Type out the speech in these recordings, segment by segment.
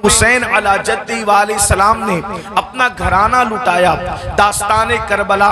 حسین علی جدی علیہ السلام نے اپنا گھرانہ لٹایا. داستان کربلا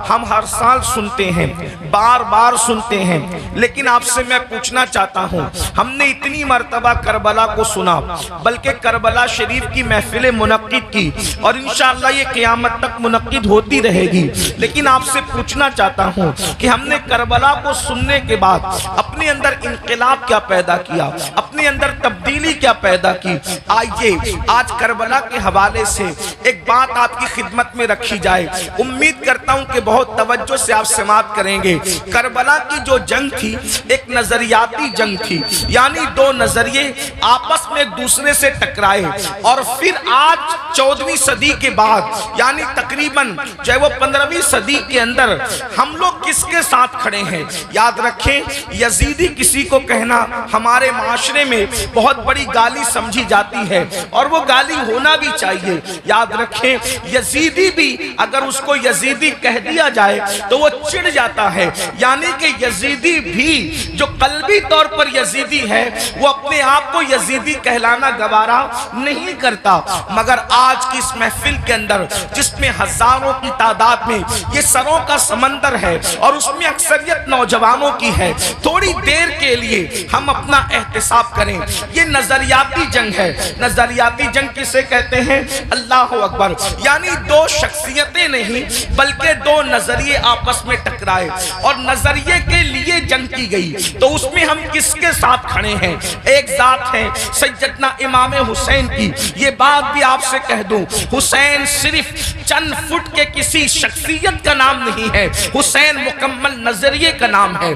ہم ہر سال سنتے ہیں، بار بار سنتے ہیں، لیکن آپ سے میں پوچھنا چاہتا ہوں، ہم نے اتنی مرتبہ کربلا کو سنا، بلکہ کربلا شریف کی محفل منعقد کی اور انشاءاللہ یہ قیامت تک منعقد ہوتی رہے گی، لیکن آپ سے پوچھنا چاہتا ہوں کہ ہم نے کربلا کو سننے کے بعد اپنے اندر انقلاب کیا پیدا کیا، اپنے اندر تبدیلی کیا پیدا کی. آئیے آج کربلا کے حوالے سے ایک بات آپ کی خدمت میں رکھی جائے. امید کرتا ہوں کہ بہت توجہ سے آپ سماعت کریں گے. کربلا کی جو جنگ تھی ایک نظریاتی جنگ تھی، یعنی دو نظریے آپس میں ایک دوسرے سے ٹکرائے، اور پھر آج 14ویں صدی کے بعد یعنی تقریباً جو ہے وہ 15ویں صدی کے اندر ہم لوگ کس کے ساتھ کھڑے ہیں. یاد رکھیں یزیدی کسی کو کہنا ہمارے معاشرے میں بہت بڑی گالی سمجھی جاتی ہے، اور وہ گالی ہونا بھی چاہیے. یاد رکھیں یزیدی بھی اگر اس کو یزیدی کہہ دیا جائے تو وہ چڑ جاتا ہے، یعنی کہ یزیدی بھی جو قلبی طور پر یزیدی ہے وہ اپنے آپ کو یزیدی کہلانا گوارا نہیں کرتا. مگر آج کی اس محفل کے اندر جس میں ہزاروں کی تعداد میں یہ سروں کا سمندر ہے اور اس میں اکثریت نوجوانوں کی ہے، تھوڑی دیر کے لیے ہم اپنا احتساب کریں. یہ نظریاتی جنگ ہے. نظریاتی جنگ کسے کہتے ہیں؟ اللہ اکبر. یعنی دو شخصیتیں نہیں بلکہ دو نظریے آپس میں ٹکرائے اور نظریے کے لیے جنگ کی گئی. تو اس میں ہم کس کے ساتھ کھڑے ہیں؟ ایک ذات ہے سیدنا امام حسین کی. یہ بات بھی آپ سے کہہ دوں، حسین صرف چند فٹ کے کسی شخصیت کا نام نہیں ہے، حسین مکمل نظریے کا نام ہے.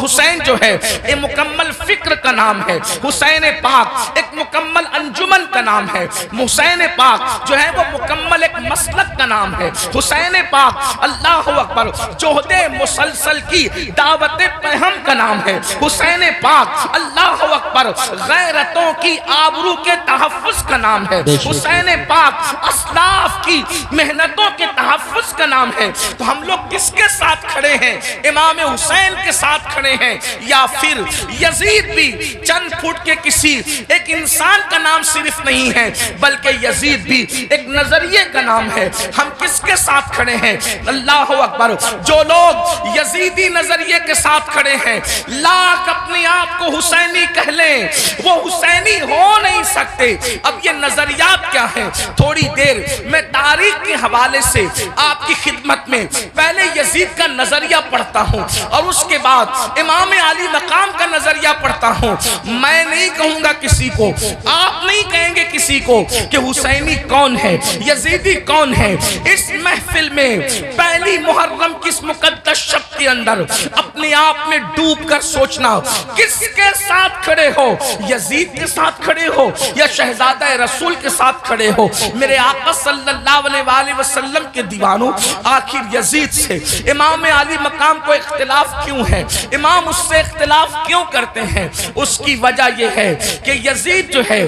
حسین جو ہے ایک مکمل فکر کا نام ہے. حسین پاک ایک مکمل انجمن کا نام ہے. حسین پاک جو ہے وہ مکمل ایک مسلک کا نام ہے. حسین پاک اللہ اکبر جوہد مسلسل کی دعوت پہم کا نام ہے. حسین پاک اللہ اکبر غیرتوں کی آبرو کے تحفظ کا نام ہے. حسین پاک اسلاف کی محنتوں کے تحفظ کا نام ہے. تو ہم لوگ کس کے ساتھ کھڑے ہیں؟ امام حسین کے ساتھ کھڑے ہیں، یا پھر یزید بھی چند فٹ کے کسی ایک انسان کا نام صرف نہیں ہے بلکہ یزید بھی ایک نظریے کا نام ہے. ہم کس کے ساتھ کھڑے ہیں؟ اللہ اکبر. جو لوگ یزیدی نظریے کے ساتھ کھڑے ہیں لاکھ اپنے آپ کو حسینی کہہ لیں، وہ حسینی ہو نہیں سکتے. اب یہ نظریات کیا ہیں؟ تھوڑی دیر میں تاریخ کے حوالے سے آپ کی خدمت میں پہلے یزید کا نظریہ پڑھتا ہوں اور اس کے بعد امام علی مقام کا نظریہ پڑھتا ہوں. میں نہیں کہوں گا کسی کو، آپ نہیں کہیں گے کسی کو کہ حسینی کون ہے، یزیدی کون ہے. اس محفل میں پہلی محرم کس مقدس شب کے اندر اپنے آپ میں ڈوب کر سوچنا کس کے ساتھ کھڑے ہو، یزید کے ساتھ کھڑے ہو یا شہزادہ رسول کے ساتھ کھڑے ہو. میرے آقا صلی اللہ علیہ وآلہ وسلم کے دیوانوں، آخر یزید سے امام علی مقام کو اختلاف کیوں ہے؟ امام اس سے اختلاف کیوں کرتے ہیں؟ اس کی وجہ یہ ہے کہ یزید جو ہے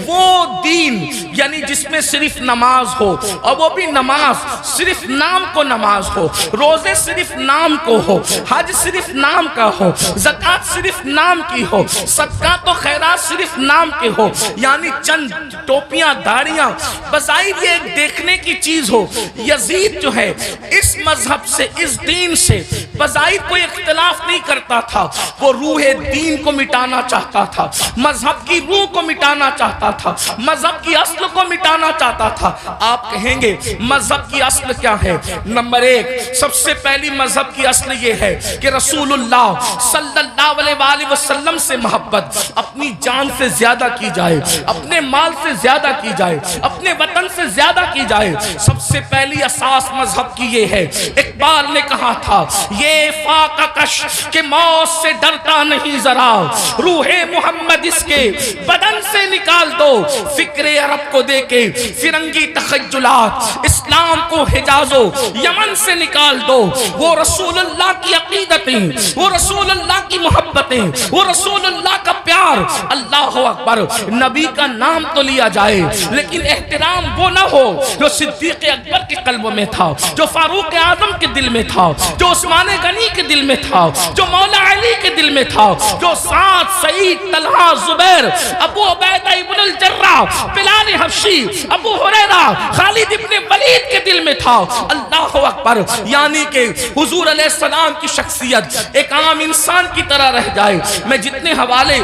وہ دین یعنی جس میں صرف نماز ہو، اور وہ بھی نماز صرف نام کو نماز ہو، روزے صرف نام کو ہو، حج صرف نام کا ہو، زکوٰۃ صرف نام کی ہو، صدقات و خیرات صرف نام کے ہو، یعنی چند ٹوپیاں داڑیاں بظاہر یہ ایک دیکھنے کی چیز ہو. یزید جو ہے اس مذہب سے، اس دین سے بظاہر کوئی اختلاف نہیں کرتا تھا، وہ روح دین کو مٹانا چاہتا تھا، مذہب کی روح کو مٹانا چاہتا تھا، مذہب کی اصل کو مٹانا چاہتا تھا. آپ کہیں گے مذہب کی اصل کیا ہے؟ نمبر ایک، سب سے پہلی مذہب کی اصل یہ ہے کہ رسول اللہ صلی اللہ علیہ وآلہ وسلم سے محبت اپنی جان سے زیادہ کی جائے، اپنے مال سے زیادہ کی جائے، اپنے وطن سے زیادہ کی جائے. سب سے پہلی اساس مذہب کی یہ ہے. اقبال نے کہا تھا یہ فاقہ کش کہ موت سے ڈرتا نہیں ذرا، روح محمد اس کے بدن سے نکال دو، فکر عرب کو دے کے فرنگی تخیلات، اسلام کو حجاز و یمن سے نکال دو. وہ رسول اللہ کی عقیدتیں، وہ رسول اللہ کی محبتیں، وہ رسول اللہ کا پیار. اللہ اکبر. نبی کا نام تو لیا جائے لیکن احترام وہ نہ ہو جو صدیق اکبر کے قلب میں تھا، جو فاروق اعظم کے دل میں تھا، جو عثمان غنی کے دل میں تھا، جو مولا علی کے دل میں تھا، جو سعد، سعید، طلحہ، زبیر، ابو عبیدہ ابن الجراح، بلال حبشی، ابو ہریرہ، خالد ابن ولید کے دل میں تھا۔ اللہ اکبر، یعنی کہ حضور علیہ السلام کی شخصیت ایک عام انسان کی طرح رہ جائے۔ میں جتنے حوالے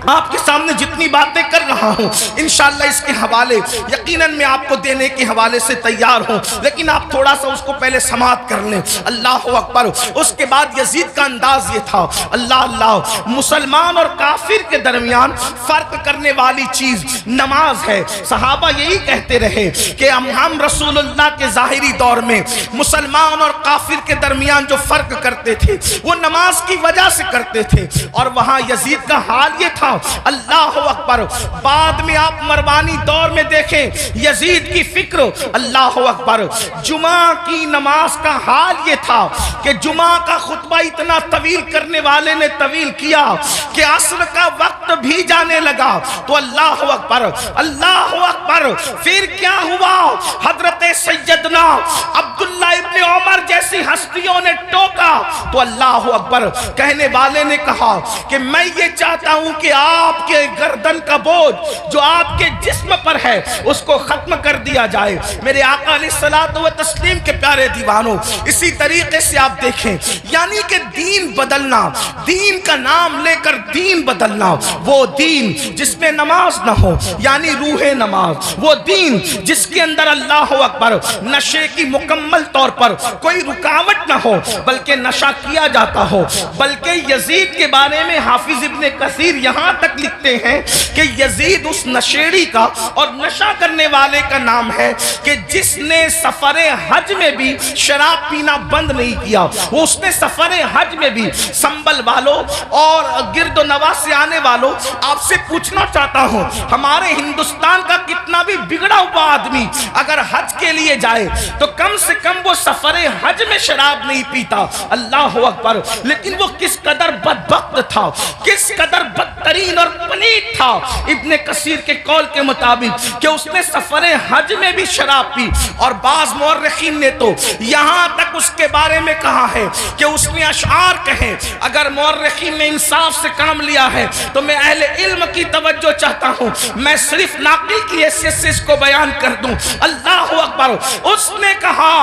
آپ کے سامنے جتنی باتیں کر رہا ہوں انشاءاللہ اس کے حوالے یقیناً میں آپ کو دینے کے حوالے سے تیار ہوں، لیکن آپ تھوڑا سا اس کو پہلے سماعت کر لیں۔ اللہ اکبر۔ اس کے بعد یزید کا انداز یہ تھا، اللہ اللہ، مسلمان اور کافر کے درمیان فرق کرنے والی چیز نماز ہے۔ صحابہ یہی کہتے رہے کہ ہم رسول اللہ کے ظاہری دور میں مسلمان اور کافر کے درمیان جو فرق کرتے تھے وہ نماز کی وجہ سے کرتے تھے، اور وہاں یزید کا حال یہ تھا۔ اللہ اکبر۔ بعد میں آپ مروانی دور میں دیکھیں یزید کی فکر، اللہ اکبر، جمعہ کی نماز کا حال یہ تھا کہ جمعہ کا خطبہ اتنا طویل کرنے والے نے طویل کیا کہ عصر کا وقت بھی جانے لگا تو اللہ اکبر، اللہ اکبر۔ پھر کیا ہوا؟ حضرت سیدنا عبداللہ ابن عمر جیسی ہستیوں نے ٹوکا تو اللہ اکبر، کہنے والے نے کہا کہ میں یہ چاہتا ہوں کہ آپ کے گردن کا بوجھ جو آپ کے جسم پر ہے اس کو ختم کر دیا جائے۔ میرے آقا علیہ الصلوۃ والتسلیم کے پیارے دیوانوں، اسی طریقے سے آپ دیکھیں، یعنی کہ دین بدلنا، دین کا نام لے کر دین بدلنا، وہ دین جس میں نماز نہ ہو یعنی روح نماز، وہ دین جس کے اندر اللہ اکبر نشے کی مکمل طور پر کوئی رکاوٹ نہ ہو بلکہ نشہ کیا جاتا ہو۔ بلکہ یزید کے بارے میں حافظ ابن کثیر یہاں تک لکھتے ہیں کہ یزید اس نشیڑی کا اور نشہ کرنے والے کا نام ہے کہ جس نے سفر حج میں بھی شراب پینا بند نہیں کیا۔ وہ اس نے سفر حج میں بھی، سنبل والوں اور گرد و نواح سے آنے والوں، آپ سے پوچھنا چاہتا ہوں، ہمارے ہندوستان کا کتنا بھی بگڑا ہوا آدمی اگر حج کے لیے جائے تو کم سے کم وہ سفر حج میں شراب نہیں پیتا۔ اللہ اکبر۔ لیکن وہ کس قدر بدبخت تھا، کس قدر بدترین اور پلید تھا ابن کثیر کے قول کے مطابق کہ اس نے سفر حج میں بھی شراب پی، اور بعض مورخین نے تو یہاں تک اس کے بارے میں کہا ہے کہ اس نے اشعار کہے۔ اگر مورخین نے انصاف سے کام لیا ہے تو میں اہل علم کی توجہ چاہتا ہوں، میں صرف ناقل کی حیثیت سے اس کو بیان کر دوں۔ اللہ اکبر۔ اس نے کہا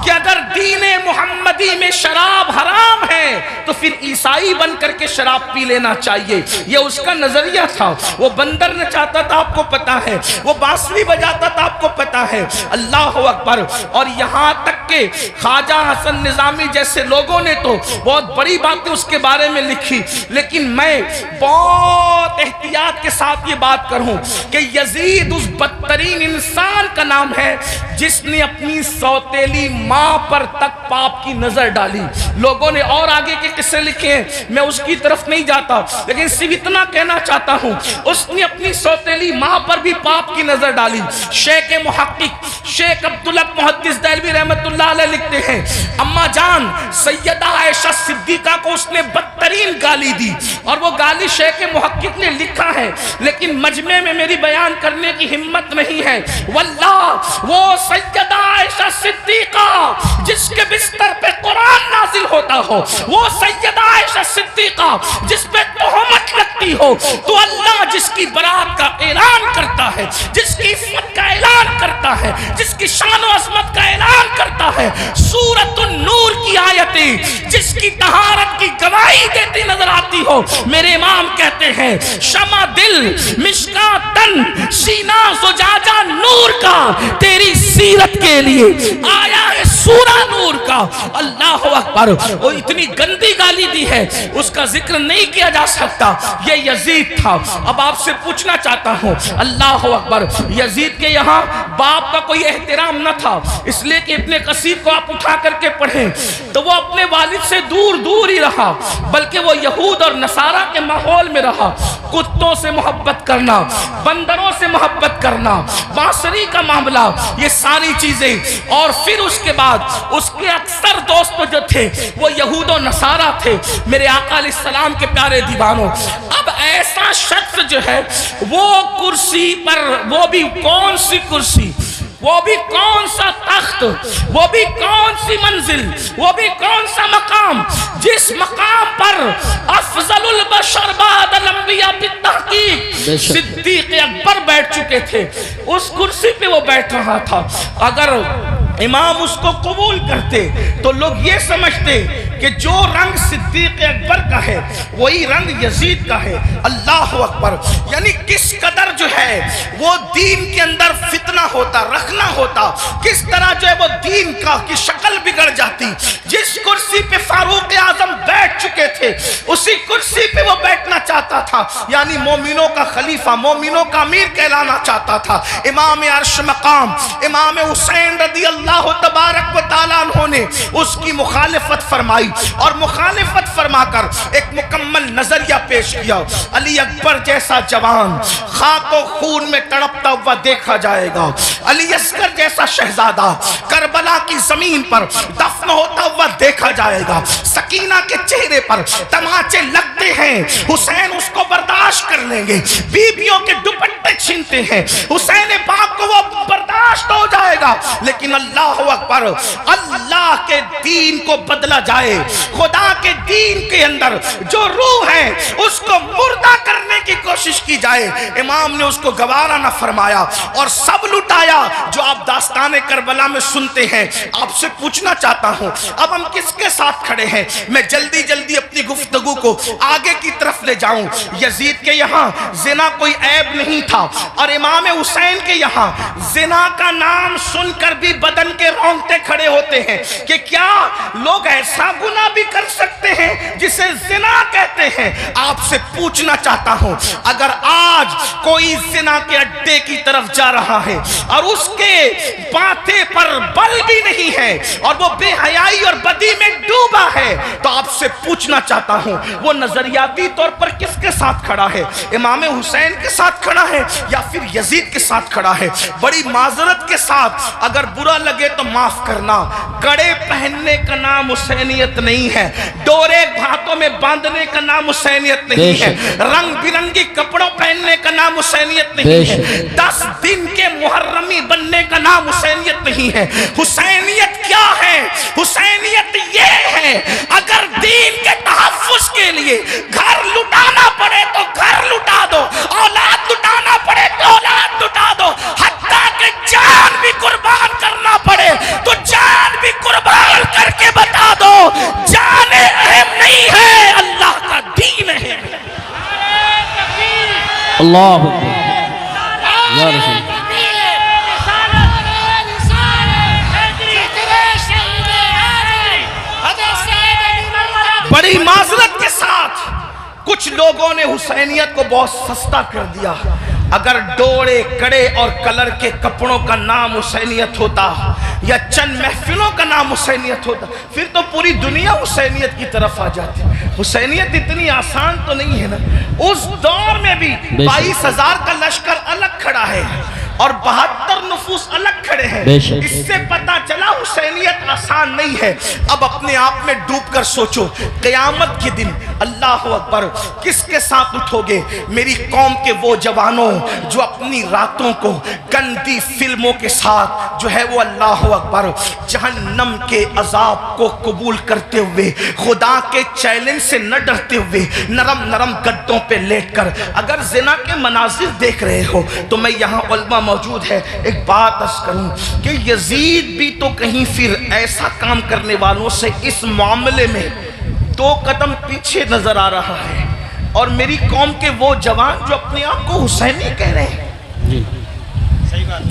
کہ اگر دین محمدی میں شراب حرام ہے تو پھر عیسائی بن کر کے شراب پی لینا چاہیے۔ یہ اس کا نظریہ تھا۔ وہ بندر نچاتا تھا، آپ کو پتا ہے، وہ بانسری بجاتا تھا، آپ کو پتا ہے۔ اللہ اکبر۔ اور یہاں تک کہ خواجہ حسن نظامی جیسے لوگوں نے تو بہت بڑی باتیں اس کے بارے میں لکھی، لیکن میں بہت احتیاط کے ساتھ یہ بات کروں کہ یزید اس بدترین انسان کا نام ہے جس نے اپنی سوتیلی ماں پر تک پاپ کی نظر ڈالی۔ لوگوں نے اور آگے کے قصے لکھے ہیں، میں اس کی طرف نہیں جاتا، لیکن صرف اتنا کہنا چاہتا ہوں، اس نے اپنی سوتیلی ماں پر بھی پاپ کی نظر ڈالی۔ شیخ محقق شیخ عبداللہ محدث دہلوی رحمت اللہ علیہ لکھتے ہیں، اما جان سیدہ عائشہ صدیقہ کو اس نے بدترین گالی دی، اور وہ گالی شیخ محقق نے لکھا ہے لیکن مجمع میں میری بیان کرنے کی ہمت نہیں ہے۔ واللہ وہ سیدہ عائشہ صدیقہ جس کے بستر پہ قرآن نازل ہوتا ہو، وہ سیدہ عائشہ صدیقہ جس پہ تہمت لگتی ہو، تو اللہ جس کی برات کا اعلان کرتا ہے، جس کی عصمت کا اعلان کرتا ہے، جس کی شان و عظمت کا اعلان کرتا ہے، سورۃ النور کی آیتیں جس کی طہارت کی گواہی دیتی نظر آتی ہو، میرے امام کہتے ہیں شمع دل مشکاۃ تن سینہ زجاجہ نور کا، تیری سیرت کے لیے آیا ہے سورہ نور کا۔ اللہ اکبر۔ وہ اتنی گندی گالی دی ہے، اس کا ذکر نہیں کیا جا سکتا۔ یہ یزید تھا۔ اب آپ سے پوچھنا چاہتا ہوں، اللہ اکبر، یزید کے یہاں باپ کا کوئی احترام نہ تھا، اس لیے کہ ابن کثیر کو آپ اٹھا کر کے پڑھیں تو وہ اپنے والد سے دور دور ہی رہا، بلکہ وہ یہود اور نصارہ کے ماحول میں رہا۔ کتوں سے محبت کرنا، بندروں سے محبت کرنا، بانسری کا معاملہ، یہ ساری چیزیں، اور پھر اس کے بعد اس کے اکثر دوست جو تھے وہ یہود و نصارہ تھے۔ میرے آقا علیہ السلام کے پیارے دیوانوں، اب ایسا شخص جو ہے وہ کرسی پر، وہ بھی کون سی کرسی، وہ بھی کون سا تخت، وہ بھی کون سی منزل، وہ بھی کون سا مقام جس مقام پر افضل البشر بعد الانبیاء بالتحقیق صدیق اکبر بیٹھ چکے تھے، اس کرسی پہ وہ بیٹھ رہا تھا۔ اگر امام اس کو قبول کرتے تو لوگ یہ سمجھتے کہ جو رنگ صدیق اکبر کا ہے وہی رنگ یزید کا ہے۔ اللہ اکبر، یعنی کس قدر جو ہے وہ دین کے اندر فتنہ ہوتا، رکھنا ہوتا، کس طرح جو ہے وہ دین کی شکل بگڑ جاتی۔ جس کرسی پہ فاروق اعظم بیٹھ چکے تھے اسی کرسی پہ وہ بیٹھنا چاہتا تھا، یعنی مومنوں کا خلیفہ، مومنوں کا امیر کہلانا چاہتا تھا۔ امام عرش مقام امام حسین رضی اللہ تبارک و تعالیٰ عنہ نے اس کی مخالفت فرمائی، اور مخالفت فرما کر ایک مکمل نظریہ پیش کیا۔ علی اکبر جیسا جوان خاک و خون میں تڑپتا ہوا دیکھا جائے گا، علی اصغر جیسا شہزادہ کربلا کی زمین پر دفن ہوتا ہوا دیکھا جائے گا۔ سکینہ کے چہرے پر تماچے لگتے ہیں، حسین اس کو برداشت کر لیں گے، بیویوں کے دوپٹے چھینتے ہیں، حسین پاک کو وہ برداشت ہو جائے گا، لیکن اللہ اکبر، اللہ کے دین کو بدلا جائے، خدا کے دین کے اندر جو روح ہے اس کو مردہ کرنے کی کوشش کی جائے، امام نے اس کو گوارا نہ فرمایا اور سب لٹایا جو آپ داستان کربلا میں سنتے ہیں۔ آپ سے پوچھنا چاہتا ہوں اب ہم کس کے ساتھ کھڑے ہیں؟ میں جلدی جلدی اپنی گفتگو کو آگے کی طرف لے جاؤں۔ یزید کے یہاں زنا کوئی عیب نہیں تھا، اور امام حسین کے یہاں زنا کا نام سن کر بھی بدن کے رونگٹے کھڑے ہوتے ہیں کہ کیا لوگ ایسا گناہ بھی کر سکتے ہیں جسے زنا کہتے ہیں۔ آپ سے پوچھنا چاہتا ہوں اگر آج کوئی زنا کے اڈے کی طرف جا رہا ہے اور اس کے ماتھے پر بل بھی نہیں ہے اور وہ بے حیائی اور بدی میں ڈوبا ہے تو آپ سے پوچھنا چاہتا ہوں وہ نظریاتی طور پر کس کے ساتھ کھڑا ہے؟ امام حسین کے ساتھ کھڑا ہے یا پھر یزید کے ساتھ کھڑا ہے؟ بڑی معذرت کے ساتھ اگر برا لگے تو معاف کرنا، کڑے پہننے کا نام حسینیت نہیں ہے، ڈورے ہاتھوں میں باندھنے کا نام حسینیت نہیں ہے، رنگ برنگی کپڑوں پہننے کا نام حسینیت نہیں ہے، 10 دن کے محرمی بننے کا نام حسینیت نہیں ہے۔ حسینیت کیا ہے؟ حسینیت یہ ہے اگر دین کے تحفظ کے لیے گھر لٹانا پڑے تو گھر لٹا دو، اولاد لٹانا پڑے تو اولاد لٹا دو، حتیٰ کہ جان بھی قربان کرنا پڑے تو جان بھی قربان کر کے بتا دو جان اہم نہیں ہے، اللہ کا دین ہے۔ اللہ یا رسول بڑی معذرت کے ساتھ کچھ لوگوں نے حسینیت کو بہت سستا کر دیا۔ اگر ڈوڑے کڑے اور کلر کے کپڑوں کا نام حسینیت ہوتا یا چند محفلوں کا نام حسینیت ہوتا پھر تو پوری دنیا حسینیت کی طرف آ جاتی۔ حسینیت اتنی آسان تو نہیں ہے نا۔ اس دور میں بھی 22,000 کا لشکر الگ کھڑا ہے اور 72 نفوس الگ کھڑے ہیں، اس سے پتا چلا حسینیت آسان نہیں ہے۔ اب اپنے آپ میں ڈوب کر سوچو قیامت کے دن اللہ اکبر کس کے ساتھ اٹھو گے؟ میری قوم کے وہ جوانوں جو اپنی راتوں کو گندی فلموں کے ساتھ جو ہے وہ اللہ اکبر جہنم کے عذاب کو قبول کرتے ہوئے خدا کے چیلنج سے نہ ڈرتے ہوئے نرم نرم گدوں پہ لیٹ کر اگر زنا کے مناظر دیکھ رہے ہو تو میں یہاں علماء موجود ہے ایک بات عرض کروں کہ یزید بھی تو کہیں پھر ایسا کام کرنے والوں سے اس معاملے میں 2 قدم پیچھے نظر آ رہا ہے، اور میری قوم کے وہ جوان جو اپنے آپ کو حسینی کہہ رہے ہیں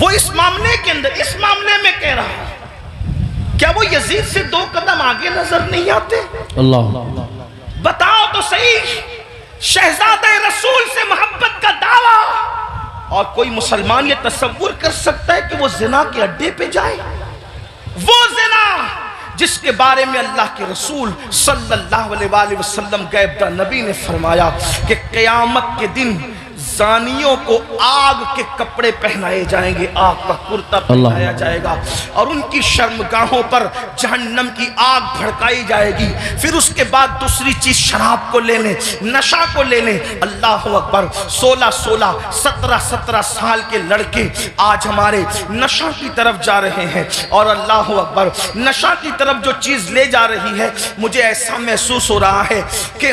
وہ اس معاملے کے اندر اس معاملے میں کہہ رہا ہے کیا وہ یزید سے 2 قدم آگے نظر نہیں آتے؟ اللہ بتاؤ تو صحیح، شہزادہ رسول سے محبت کا دعویٰ، اور کوئی مسلمان یہ تصور کر سکتا ہے کہ وہ زنا کے اڈے پہ جائے؟ وہ زنا جس کے بارے میں اللہ کے رسول صلی اللہ علیہ وآلہ وسلم غیب داں نبی نے فرمایا کہ قیامت کے دن زانیوں کو آگ کے کپڑے پہنائے جائیں گے، آگ کا کرتا پہنایا جائے گا، اور ان کی شرمگاہوں پر جہنم کی آگ بھڑکائی جائے گی۔ پھر اس کے بعد دوسری چیز شراب کو لے لیں، نشہ کو لے لیں۔ اللہ اکبر، 16 17 سال کے لڑکے آج ہمارے نشہ کی طرف جا رہے ہیں، اور اللہ اکبر، نشہ کی طرف جو چیز لے جا رہی ہے، مجھے ایسا محسوس ہو رہا ہے کہ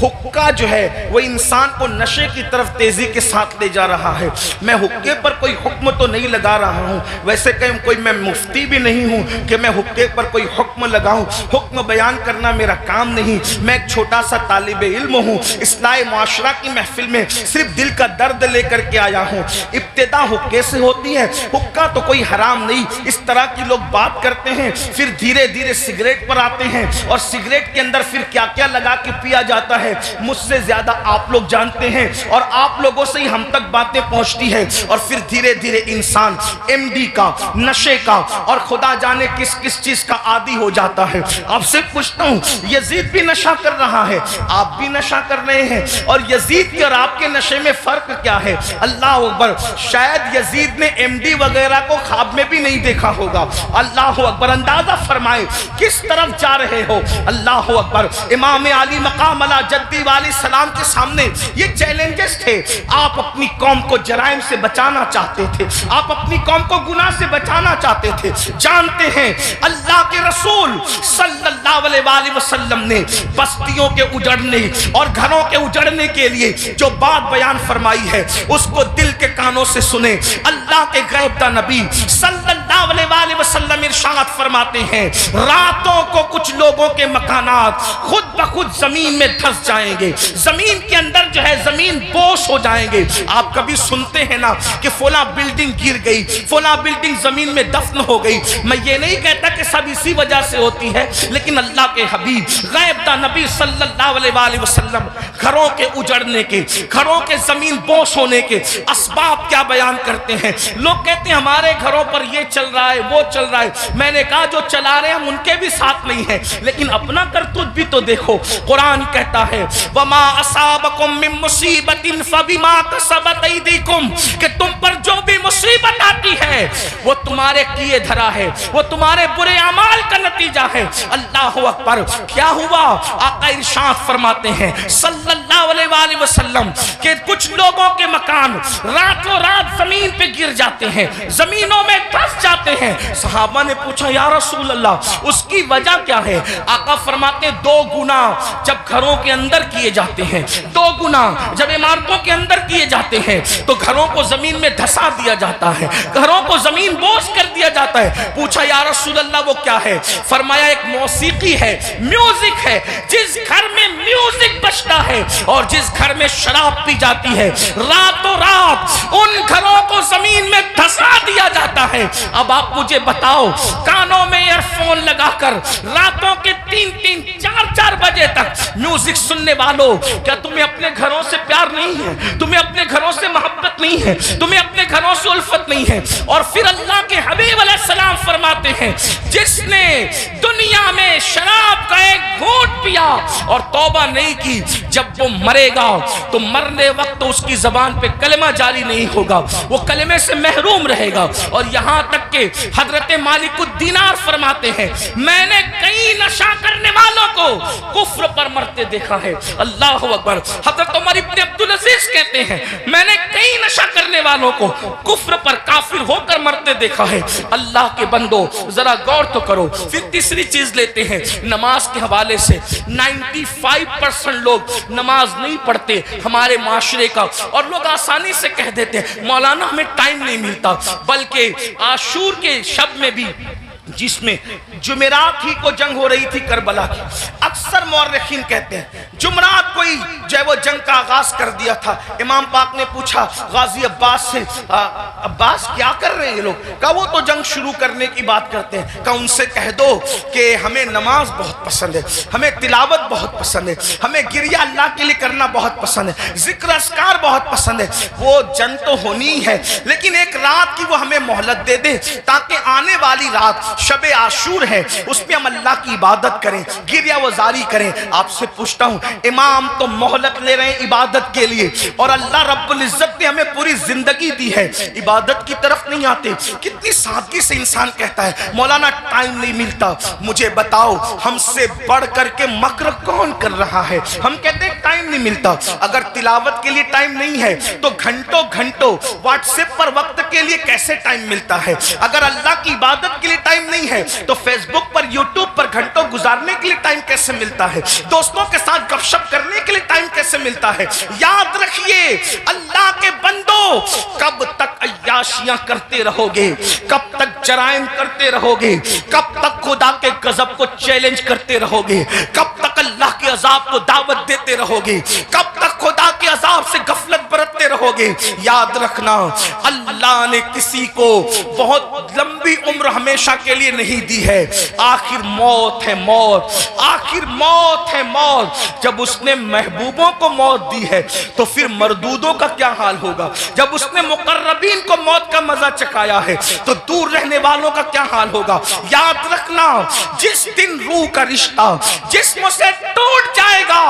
حقہ جو ہے وہ انسان کو نشے کی طرف تیزی کے ساتھ لے جا رہا ہے۔ میں حقے پر کوئی حکم تو نہیں لگا رہا ہوں، ویسے کہ میں مفتی بھی نہیں ہوں کہ میں حقے پر کوئی حکم لگاؤں، حکم بیان کرنا میرا کام نہیں۔ میں ایک چھوٹا سا طالب علم ہوں، اصلاح معاشرہ کی محفل میں صرف دل کا درد لے کر کے آیا ہوں۔ ابتدا حقے سے ہوتی ہے، حقہ تو کوئی حرام نہیں، اس طرح کی لوگ بات کرتے ہیں، پھر دھیرے دھیرے سگریٹ پر آتے ہیں، اور سگریٹ کے اندر پھر کیا کیا لگا کے پیا جاتا ہے مجھ سے زیادہ آپ لوگ جانتے ہیں، اور آپ لوگوں سے ہی ہم تک باتیں پہنچتی ہے، اور پھر دھیرے دھیرے انسان ایم ڈی کا، نشے کا، اور خدا جانے کس کس چیز کا عادی ہو جاتا ہے۔ آپ سے پوچھتا ہوں، یزید بھی نشہ کر رہا ہے، آپ بھی نشہ کر رہے ہیں، اور یزید کے اور آپ کے نشے میں فرق کیا ہے؟ اللہ اکبر، شاید یزید نے ایم ڈی وغیرہ کو خواب میں بھی نہیں دیکھا ہوگا۔ اللہ اکبر، اندازہ فرمائے کس طرف جا رہے ہو۔ اللہ اکبر، امام علی مقام علی جدی والی سلام کے سامنے یہ چیلنجز تھے۔ آپ اپنی قوم کو جرائم سے بچانا چاہتے تھے، آپ اپنی قوم کو گناہ سے بچانا چاہتے تھے۔ جانتے ہیں اللہ کے رسول صلی اللہ علیہ وآلہ وسلم نے بستیوں کے اجڑنے اور گھروں کے اجڑنے کے لیے جو بات بیان فرمائی ہے، اس کو دل کے کانوں سے سنیں۔ اللہ کے غیب دا نبی صلی اللہ علیہ وآلہ وسلم ارشاد فرماتے ہیں، راتوں کو کچھ لوگوں کے مکانات خود بخود زمین میں دھس جائیں گے، زمین کے اندر جو ہے زمین بوش ہو جائیں گے۔ آپ کبھی سنتے ہیں نا کہ فلاں بلڈنگ گر گئی، فلاں بلڈنگ زمین میں دفن ہو گئی۔ میں یہ نہیں کہتا کہ سب اسی وجہ سے ہوتی ہے، لیکن اللہ کے حبیب غیب دا نبی صلی اللہ علیہ وآلہ وسلم گھروں کے اجڑنے کے، گھروں کے زمین بوش ہونے کے اسباب کیا بیان کرتے ہیں۔ لوگ کہتے ہیں ہمارے گھروں پر یہ چل رہا ہے، وہ چل رہا ہے۔ میں نے کہا جو چلا رہے ہیں ہم ان کے بھی ساتھ نہیں ہیں، لیکن اپنا کرتوت بھی تو دیکھو۔ قرآن کہتا ہے وَمَا أَصَابَكُم مِّن مُّصِيبَةٍ فَبِمَا كَسَبَتْ أَيْدِيكُمْ، کہ تم پر جو بھی مصیبت آتی ہے وہ تمہارے کیے دھرا ہے، وہ تمہارے برے اعمال کا نتیجہ ہے۔ اللہ اکبر، کیا ہوا؟ آقا ارشاد فرماتے ہیں صلی اللہ علیہ وآلہ وسلم کہ کچھ لوگوں کے مکان راتوں رات زمین پہ گر جاتے ہیں، زمینوں میں دھس جاتے ہیں۔ صحابہ نے پوچھا یا رسول اللہ اس کی وجہ کیا ہے؟ آقا فرماتے ہیں 2 گناہ جب گھروں کے اندر کیے جاتے ہیں، 2 گناہ جب عمارتوں کے اندر کیے جاتے ہیں تو گھروں کو زمین میں دھسا دیا جاتا ہے، گھروں کو زمین بوس کر دیا جاتا ہے۔ پوچھا یا رسول اللہ وہ کیا ہے؟ فرمایا ایک موسیقی ہے، میوزک ہے۔ جس گھر میں میوزک بجتا ہے اور جس گھر میں شراب پی جاتی ہے، راتوں رات ان گھروں کو زمین میں دھسا دیا جاتا ہے۔ اب آپ مجھے بتاؤ، کانوں میں ایئر فون لگا کر راتوں کے 3-3 4-4 بجے تک میوزک سننے والوں، کیا تمہیں اپنے گھروں سے پیار نہیں ہے؟ تمہیں اپنے گھروں سے محبت نہیں ہے؟ تمہیں اپنے گھروں سے الفت نہیں ہے؟ اور پھر اللہ کے حبیب علیہ السلام فرماتے ہیں جس نے دنیا میں شراب کا ایک گھونٹ پیا اور توبہ نہیں کی، جب وہ مرے گا تو مرنے وقت اس کی زبان پہ کلمہ جاری نہیں ہوگا، وہ کلمے سے محروم رہے گا۔ اور یہاں تک کہ حضرت مالک الدینار فرماتے ہیں میں نے کئی نشہ کرنے والوں کو کفر پر مرتے دیکھا ہے۔ اللہ اکبر، حضرت عمر ابن عبدالعزیز کہتے ہیں میں نے کئی نشہ کرنے والوں کو کفر پر کافر ہو کر مرتے دیکھا ہے۔ اللہ کے بندو ذرا غور تو کرو۔ پھر تیسری چیز لیتے ہیں نماز کے حوالے سے۔ 95% لوگ نماز نہیں پڑھتے ہمارے معاشرے کا، اور لوگ آسانی سے کہہ دیتے ہیں مولانا ہمیں ٹائم نہیں ملتا، بلکہ عاشور کے شب میں بھی جس میں جمعرات ہی کو جنگ ہو رہی تھی کربلا کی، اکثر مورخین کہتے ہیں جمعرات کو ہی جو ہے وہ جنگ کا آغاز کر دیا تھا۔ امام پاک نے پوچھا غازی عباس سے عباس کیا کر رہے ہیں یہ لوگ؟ کہا وہ تو جنگ شروع کرنے کی بات کرتے ہیں۔ کہا ان سے کہہ دو کہ ہمیں نماز بہت پسند ہے، ہمیں تلاوت بہت پسند ہے، ہمیں گریہ اللہ کے لیے کرنا بہت پسند ہے، ذکر اذکار بہت پسند ہے۔ وہ جنگ تو ہونی ہے لیکن ایک رات کی وہ ہمیں مہلت دے دے تاکہ آنے والی رات شب عاشور ہے اس پہ ہم اللہ کی عبادت کریں، گریہ و گزاری کریں. آپ سے پوچھتا ہوں امام تو مہلت لے رہے ہیں عبادت کے لیے اور اللہ رب العزت نے ہمیں پوری زندگی دی ہے, عبادت کی طرف نہیں آتے. کتنی سادگی سے انسان کہتا ہے مولانا ٹائم نہیں ملتا. مجھے بتاؤ ہم سے بڑھ کر کے مکر کون کر رہا ہے؟ ہم کہتے ہیں ٹائم نہیں ملتا. اگر تلاوت کے لیے ٹائم نہیں ہے تو گھنٹوں گھنٹوں واٹس ایپ پر وقت کے لیے کیسے ٹائم ملتا ہے؟ اگر اللہ کی عبادت کے لیے ٹائم نہیں ہے تو فیس بک پر یوٹیوب پر گھنٹوں گزارنے کے لیے ٹائم کیسے ملتا ہے؟ دوستوں کے ساتھ گپ شپ کرنے کے لیے ٹائم کیسے ملتا ہے؟ یاد رکھیے اللہ کے بندو, کب تک عیاشیاں کرتے رہو گے, کب تک جرائم کرتے رہو گے, کب تک خدا کے غضب کو چیلنج کرتے رہو گے, کب تک اللہ کے عذاب کو دعوت دیتے رہو گے, کب تک خدا کے عذاب سے غفلت برتتے رہو گے؟ یاد رکھنا اللہ نے کسی کو بہت لمبی عمر ہمیشہ کے لیے نہیں دی ہے. آخر موت ہے موت, آخر موت ہے موت. جب اس نے محبوبوں کو موت دی ہے تو پھر مردودوں کا کیا حال ہوگا؟ جب اس نے مقربین کو موت کا مزہ چکھایا ہے تو دور رہنے والوں کا کیا حال ہوگا؟ یاد رکھنا جس دن روح کا رشتہ جسم سے ٹوٹ جائے گا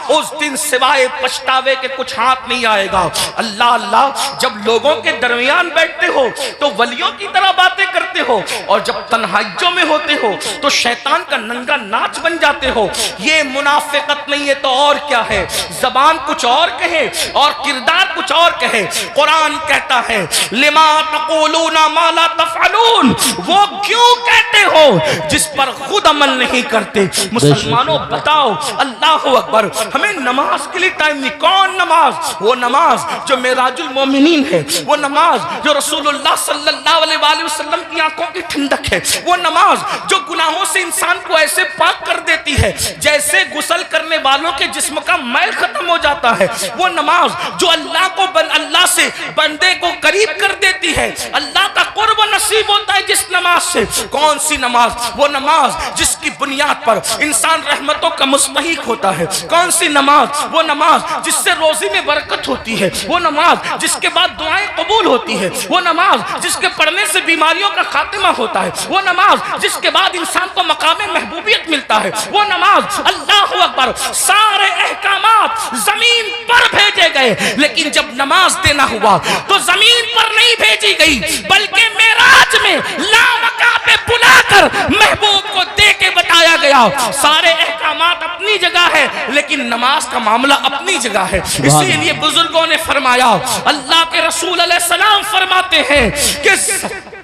اس دن سوائے پچھتاوے کے کچھ ہاتھ نہیں آئے گا. اللہ اللہ, جب لوگوں کے درمیان بیٹھتے ہو تو ولیوں کی طرح باتیں کرتے ہو اور جب تنہائیوں میں ہوتے ہو تو شیطان کا ننگا ناچ بن جاتے ہو. یہ منافقت نہیں ہے تو اور کیا ہے؟ زبان کچھ اور کہے اور کردار کچھ اور کہے. قرآن کہتا ہے لما تقولون ما لا تفعلون, وہ کیوں کہتے ہو جس پر خود عمل نہیں کرتے. مسلمانوں بتاؤ, اللہ اکبر, ہمیں نماز کے لیے ٹائم نہیں. کون نماز؟ وہ نماز جو معراج المومنین ہے, وہ نماز جو رسول اللہ صلی اللہ علیہ وآلہ وسلم کی آنکھوں کی ٹھنڈک ہے, وہ نماز جو گناہوں سے انسان کو ایسے پاک کر دیتی ہے جیسے غسل کرنے والوں کے جسم کا میل ختم ہو جاتا ہے, وہ نماز جو اللہ سے بندے کو قریب کر دیتی ہے, اللہ کا قرب نصیب ہوتا ہے جس نماز سے. کون سی نماز؟ وہ نماز جس کی بنیاد پر انسان رحمتوں کا مستحق ہوتا ہے. کون سی نماز؟ وہ نماز جس سے روزی میں برکت ہوتی ہے, وہ نماز جس کے بعد دعائیں قبول ہوتی ہے, وہ نماز جس کے پڑھنے سے بیماریوں کا خاتمہ ہوتا ہے, وہ نماز جس کے بعد انسان کو مقام محبوبیت ملتا ہے, وہ نماز. اللہ اکبر, سارے احکامات زمین پر بھیجے گئے لیکن جب نماز دینا ہوا تو زمین پر نہیں بھیجی گئی بلکہ معراج میں لامکاں پہ بلا کر محبوب کو دے کے بتایا گیا. سارے احکامات اپنی جگہ ہے لیکن نماز کا معاملہ اپنی جگہ ہے. اسی لیے بزرگوں نے فرمایا, اللہ کے رسول علیہ السلام فرماتے ہیں کہ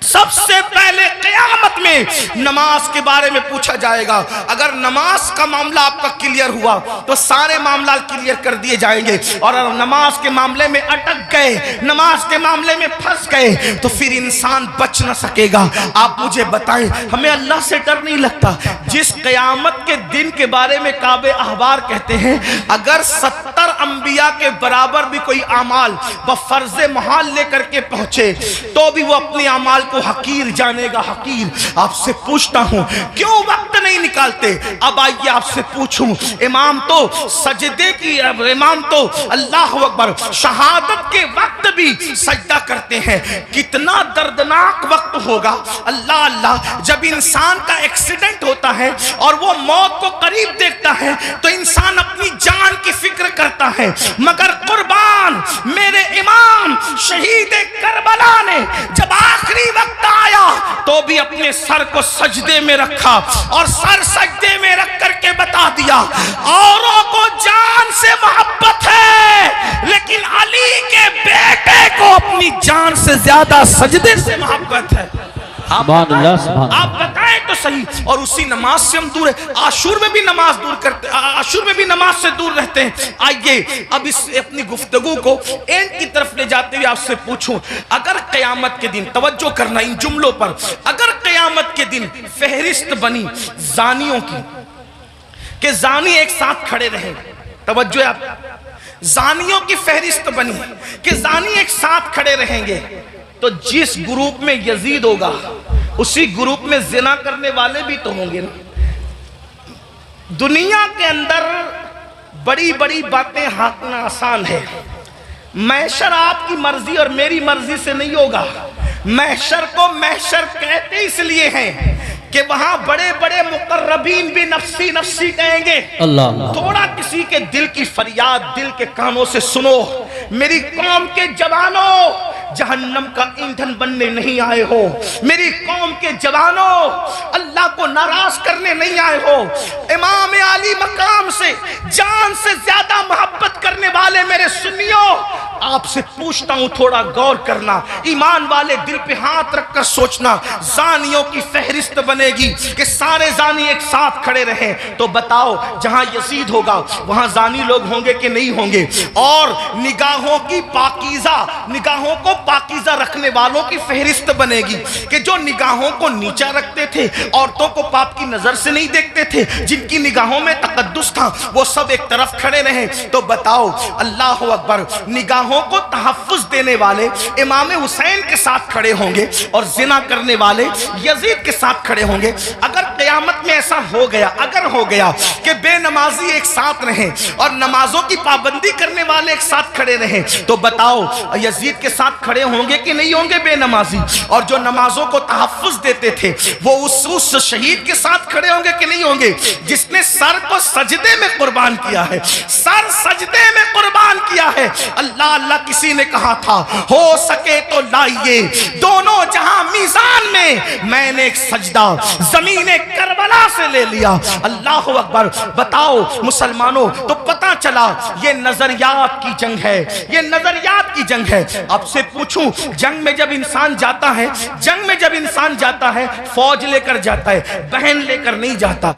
سب سے پہلے قیامت میں نماز کے بارے میں پوچھا جائے گا. اگر نماز کا معاملہ آپ کا کلیئر ہوا تو سارے معاملات کلیئر کر دیے جائیں گے, اور اگر نماز کے معاملے میں اٹک گئے, نماز کے معاملے میں پھنس گئے تو پھر انسان بچ نہ سکے گا. آپ مجھے بتائیں, ہمیں اللہ سے ڈر نہیں لگتا؟ جس قیامت کے دن کے بارے میں کعب احبار کہتے ہیں اگر 70 انبیاء کے برابر بھی کوئی اعمال بفرض محال لے کر کے پہنچے تو بھی وہ اپنے اعمال کو حقیر جانے گا, حقیر. آپ سے پوچھتا ہوں کیوں وقت نہیں نکالتے؟ اب آئیے آپ سے پوچھوں, امام تو سجدے کی, امام تو اللہ اکبر شہادت کے وقت بھی سجدہ کرتے ہیں. کتنا دردناک وقت ہوگا اللہ اللہ جب انسان کا ایکسیڈنٹ ہوتا ہے اور وہ موت کو قریب دیکھتا ہے تو انسان اپنی جان کی فکر کرتا ہے. مگر قربان میرے امام شہید کربلا نے جب آخری وقت آیا تو بھی اپنے سر کو سجدے میں رکھا اور سر سجدے میں رکھ کر کے بتا دیا اوروں کو جان سے محبت ہے لیکن علی کے بیٹے کو اپنی جان سے زیادہ سجدے سے محبت ہے. سبحان اللہ, سبحان آپ بتائیں تو صحیح. اور اسی نماز سے ہم دور ہیں. عاشور میں بھی نماز دور کرتے, عاشور میں بھی نماز سے دور رہتے ہیں. آئیے اب اس اپنی گفتگو کو اینڈ کی طرف لے جاتے ہوئے آپ سے پوچھوں, اگر قیامت کے دن, توجہ کرنا ان جملوں پر, اگر قیامت کے دن فہرست بنی زانیوں کی کہ زانی ایک ساتھ کھڑے رہیں, توجہ آپ, زانیوں کی فہرست بنی کہ زانی ایک ساتھ کھڑے رہیں گے تو جس گروپ میں یزید ہوگا اسی گروپ میں زنا کرنے والے بھی تو ہوں گے نا. دنیا کے اندر بڑی بڑی باتیں ہانکنا آسان ہے. محشر آپ کی مرضی اور میری مرضی سے نہیں ہوگا. محشر کو محشر کہتے اس لیے ہیں کہ وہاں بڑے بڑے مقربین بھی نفسی نفسی کہیں گے. اللہ اللہ. تھوڑا کسی کے دل کی فریاد دل کے کانوں سے سنو. میری قوم کے جوانوں جہنم کا ایندھن بننے نہیں آئے ہو. میری قوم کے جوانوں اللہ کو ناراض کرنے نہیں آئے ہو. امام علی مقام سے جان سے زیادہ محبت کرنے والے میرے سنیوں، آپ سے پوچھتا ہوں تھوڑا غور کرنا. ایمان والے دل پہ ہاتھ رکھ کر سوچنا. زانیوں کی فہرست بنے گی کہ سارے زانی ایک ساتھ کھڑے رہیں، تو بتاؤ جہاں یزید ہوگا وہاں زانی لوگ ہوں گے کہ نہیں ہوں گے؟ اور نگاہوں کی پاکیزہ، نگاہوں کو پاکیزہ رکھنے والوں کی فہرست بنے گی کہ جو نگاہوں کو نیچا رکھتے تھے، عورتوں کو پاپ کی نظر سے نہیں دیکھتے تھے، جن کی نگاہوں میں تقدس تھا، وہ سب ایک طرف کھڑے رہیں. تو بتاؤ اللہ اکبر، نگاہوں کو تحفظ دینے والے امام حسین کے ساتھ کھڑے ہوں گے اور زنا کرنے والے یزید کے ساتھ کھڑے ہوں گے. اگر قیامت میں ایسا ہو گیا، اگر ہو گیا کہ بے نمازی ایک ساتھ رہیں اور نمازوں کی پابندی کرنے والے ایک ساتھ کھڑے رہیں، تو بتاؤ یزید کے ساتھ کھڑے ہوں گے کہ نہیں ہوں گے بے نمازی؟ اور جو نمازوں کو تحفظ دیتے تھے وہ اس شہید کے ساتھ کھڑے ہوں گے کہ نہیں ہوں گے جس نے سر کو سجدے میں قربان کیا ہے؟ سر سجدے میں قربان کیا ہے. اللہ اللہ کسی نے کہا تھا ہو سکے تو لائیے دونوں جہاں میزان میں نے ایک سجدہ زمین کربلا سے لے لیا. اللہ اکبر. بتاؤ مسلمانوں، تو پتہ چلا یہ نظریات کی جنگ ہے، یہ نظریات کی جنگ ہے. آپ سے پوچھوں، جنگ میں جب انسان جاتا ہے، جنگ میں جب انسان جاتا ہے فوج لے کر جاتا ہے، بہن لے کر نہیں جاتا.